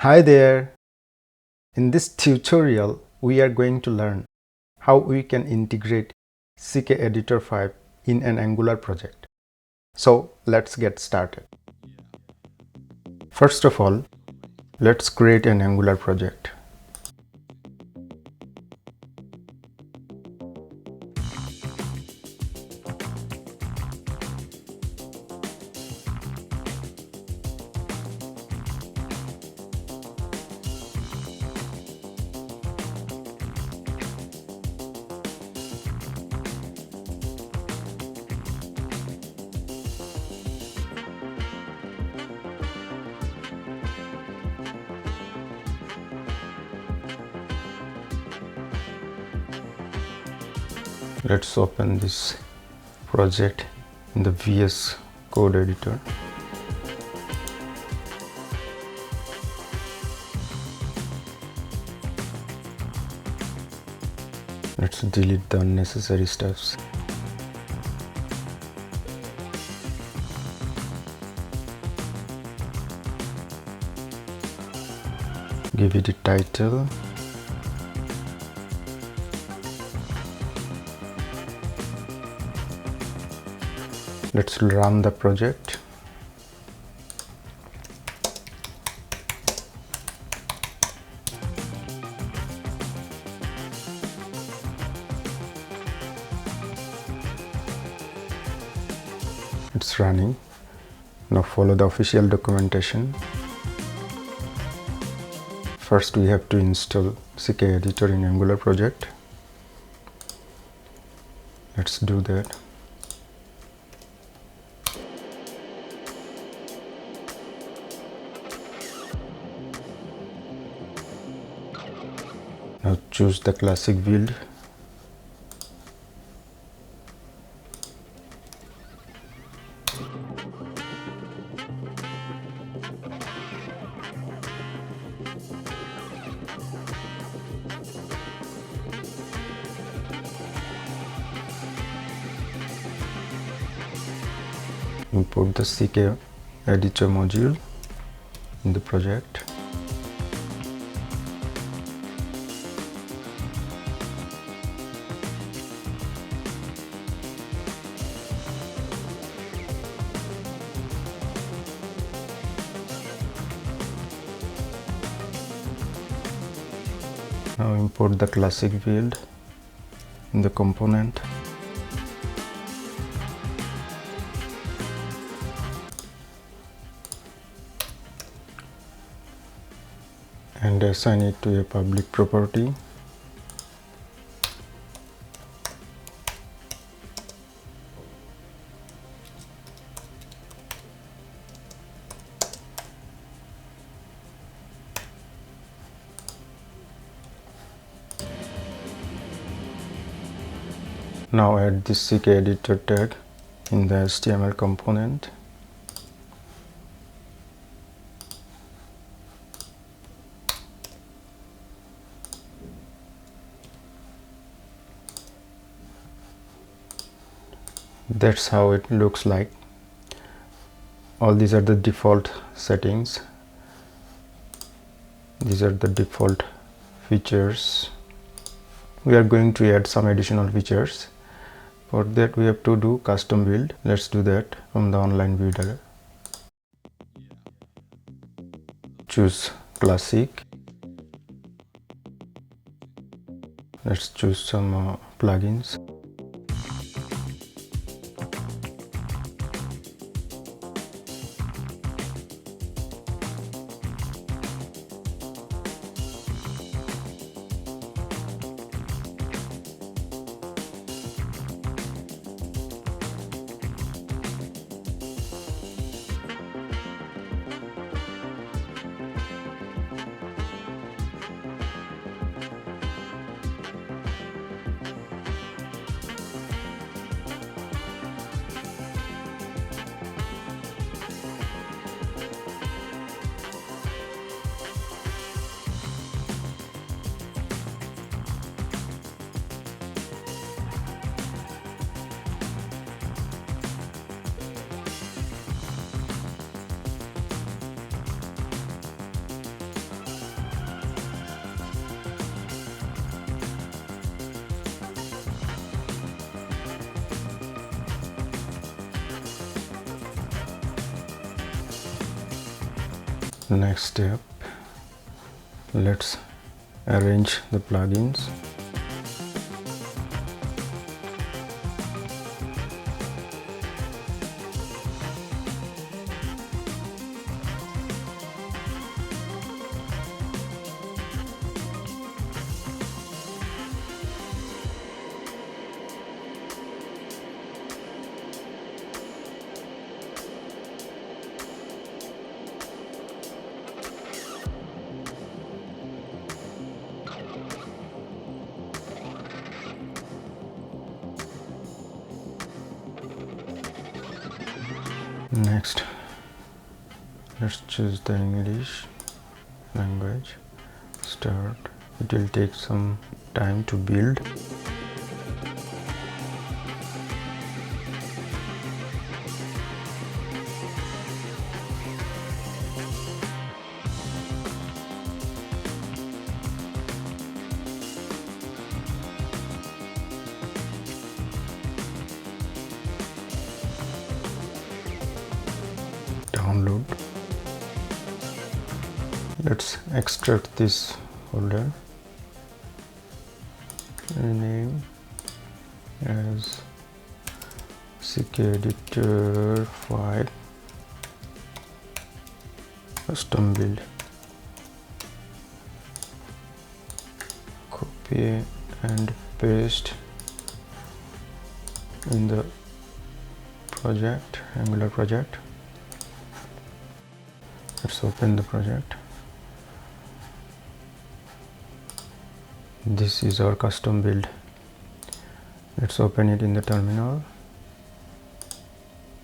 Hi there! In this tutorial, we are going to learn how we can integrate CKEditor 5 in an Angular project. So let's get started. First of all, let's create an Angular project. Let's open this project in the VS Code editor. Let's delete the unnecessary steps. Give it a title. Let's run the project. It's running. Now follow the official documentation. First we have to install CKEditor in Angular project. Let's do that. Now choose the classic build. Import the CKEditor module in the project. Now import the classic build in the component. And assign it to a public property. Now add this CKEditor tag in the HTML component. That's how it looks like. All these are the default settings. These are the default features. We are going to add some additional features. For that we have to do custom build. Let's do that from the online builder. Choose classic. Let's choose some plugins. Next step, let's arrange the plugins. Next, let's choose the English language. Start. It will take some time to build. Download. Let's extract this folder. Rename as CKEditor 5 custom build. Copy and paste in the project, Angular project. Let's open the project. This is our custom build. Let's open it in the terminal.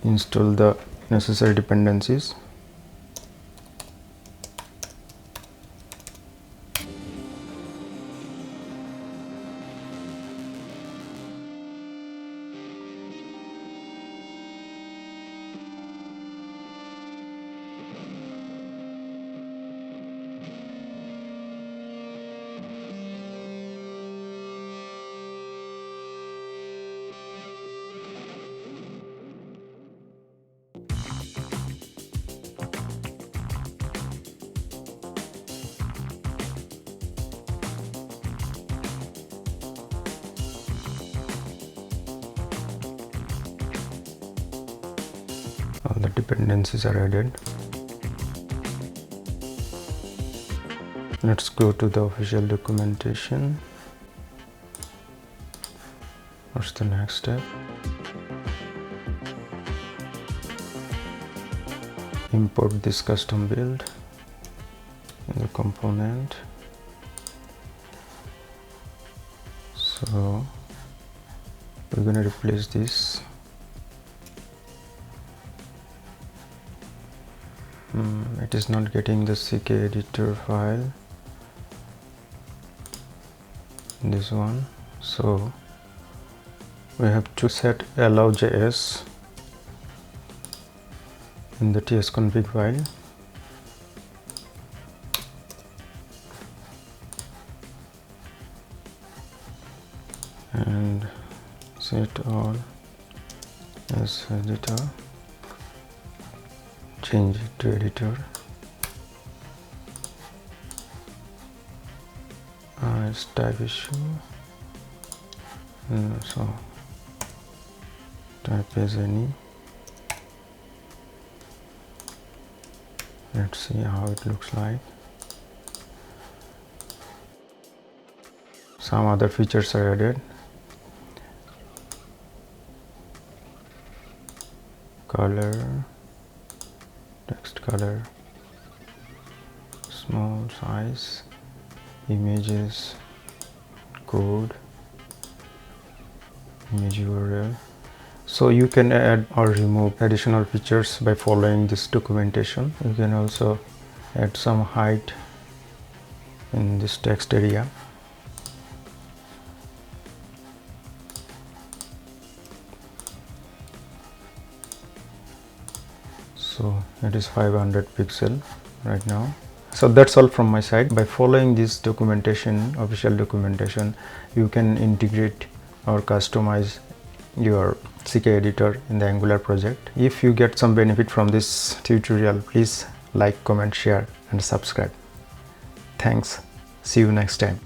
Install the necessary dependencies. All the dependencies are added. Let's go to the official documentation. What's the next step? Import this custom build in the component. So we're going to replace this. It is not getting the CKEditor file, this one, so we have to set allow.js in the tsconfig file. And set all as editor. Change it to editor. It's type issue. So type as any. Let's see how it looks like. Some other features are added. Color, text color, small size, images, code, image URL. So you can add or remove additional features by following this documentation. You can also add some height in this text area. So it is 500 pixel right now. So that's all from my side. By following this documentation, official documentation, you can integrate or customize your CKEditor in the Angular project. If you get some benefit from this tutorial, please like, comment, share. and subscribe. Thanks. See you next time.